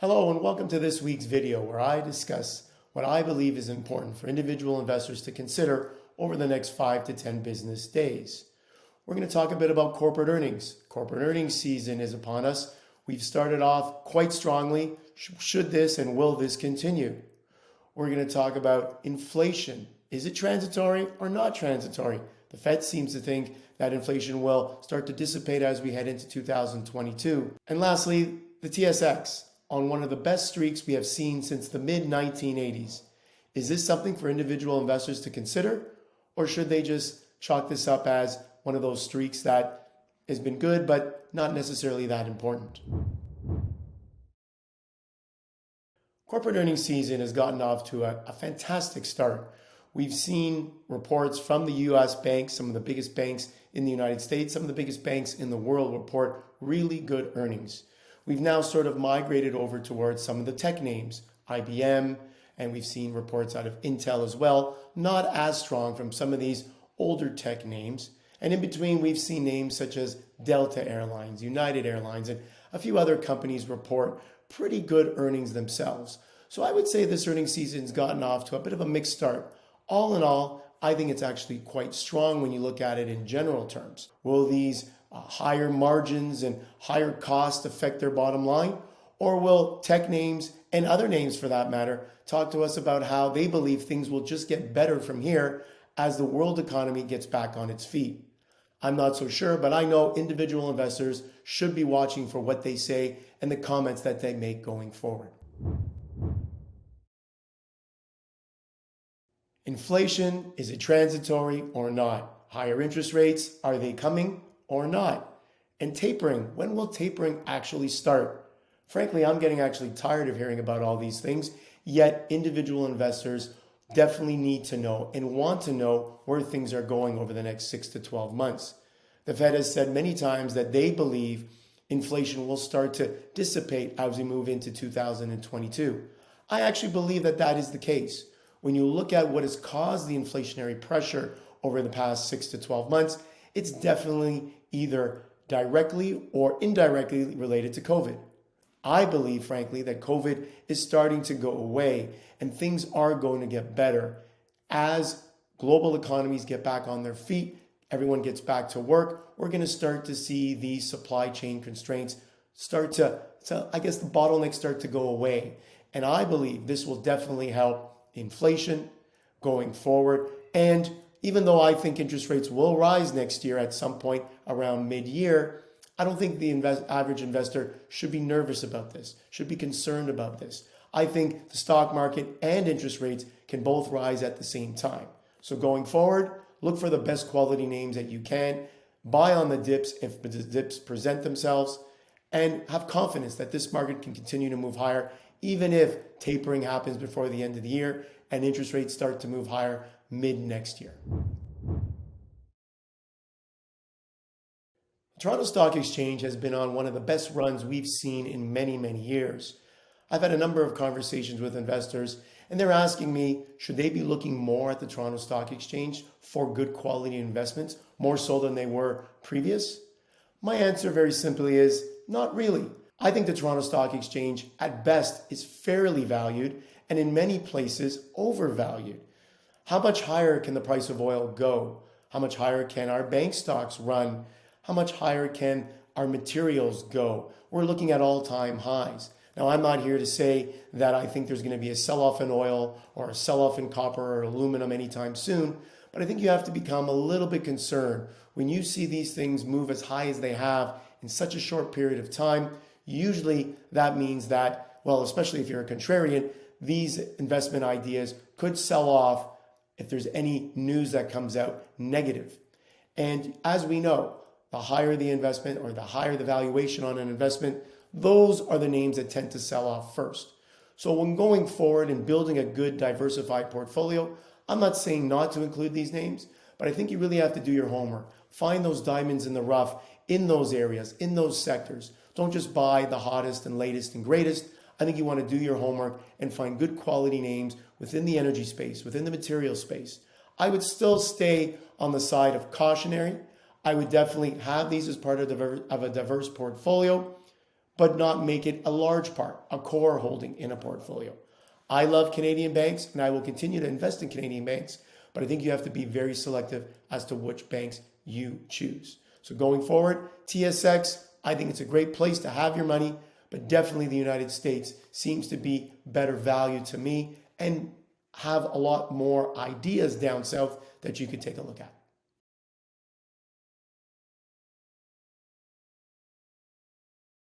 Hello and welcome to this week's video where I discuss what I believe is important for individual investors to consider over the next 5 to 10 business days. We're going to talk a bit about corporate earnings. Corporate earnings season is upon us. We've started off quite strongly. Should this and will this continue? We're going to talk about inflation. Is it transitory or not transitory? The Fed seems to think that inflation will start to dissipate as we head into 2022. And lastly, the TSX on one of the best streaks we have seen since the mid-1980s. Is this something for individual investors to consider, or should they just chalk this up as one of those streaks that has been good but not necessarily that important? Corporate earnings season has gotten off to a fantastic start. We've seen reports from the US banks, some of the biggest banks in the United States, some of the biggest banks in the world report really good earnings. We've now sort of migrated over towards some of the tech names, IBM, and we've seen reports out of Intel as well, not as strong from some of these older tech names. And in between, we've seen names such as Delta Airlines, United Airlines, and a few other companies report pretty good earnings themselves. So I would say this earnings season's gotten off to a bit of a mixed start. All in all, I think it's actually quite strong when you look at it in general terms. Will these higher margins and higher costs affect their bottom line? Or will tech names and other names for that matter talk to us about how they believe things will just get better from here as the world economy gets back on its feet? I'm not so sure, but I know individual investors should be watching for what they say and the comments that they make going forward. Inflation, is it transitory or not? Higher interest rates, are they coming or not? And tapering, when will tapering actually start? Frankly, I'm getting actually tired of hearing about all these things, yet individual investors definitely need to know and want to know where things are going over the next 6 to 12 months. The Fed has said many times that they believe inflation will start to dissipate as we move into 2022. I actually believe that that is the case. When you look at what has caused the inflationary pressure over the past 6 to 12 months, it's definitely either directly or indirectly related to COVID. I believe, frankly, that COVID is starting to go away and things are going to get better as global economies get back on their feet, everyone gets back to work. We're going to start to see these supply chain constraints start to the bottlenecks start to go away. And I believe this will definitely help inflation going forward. And even though I think interest rates will rise next year at some point around mid-year, I don't think the average investor should be nervous about this, should be concerned about this. I think the stock market and interest rates can both rise at the same time. So going forward, look for the best quality names that you can, buy on the dips if the dips present themselves, and have confidence that this market can continue to move higher even if tapering happens before the end of the year and interest rates start to move higher mid next year. The Toronto Stock Exchange has been on one of the best runs we've seen in many, many years. I've had a number of conversations with investors and they're asking me, should they be looking more at the Toronto Stock Exchange for good quality investments, more so than they were previous? My answer very simply is not really. I think the Toronto Stock Exchange at best is fairly valued and in many places overvalued. How much higher can the price of oil go? How much higher can our bank stocks run? How much higher can our materials go? We're looking at all-time highs. Now, I'm not here to say that I think there's going to be a sell-off in oil or a sell-off in copper or aluminum anytime soon, but I think you have to become a little bit concerned when you see these things move as high as they have in such a short period of time. Usually that means that, well, especially if you're a contrarian, these investment ideas could sell off if there's any news that comes out negative. And as we know, the higher the investment or the higher the valuation on an investment, those are the names that tend to sell off first. So when going forward and building a good diversified portfolio, I'm not saying not to include these names, but I think you really have to do your homework. Find those diamonds in the rough in those areas, in those sectors. Don't just buy the hottest and latest and greatest. I think you want to do your homework and find good quality names within the energy space, within the material space. I would still stay on the side of cautionary. I would definitely have these as part of a diverse portfolio, but not make it a large part, a core holding in a portfolio. I love Canadian banks and I will continue to invest in Canadian banks, but I think you have to be very selective as to which banks you choose. So going forward, TSX, I think it's a great place to have your money, but definitely the United States seems to be better value to me and have a lot more ideas down south that you could take a look at.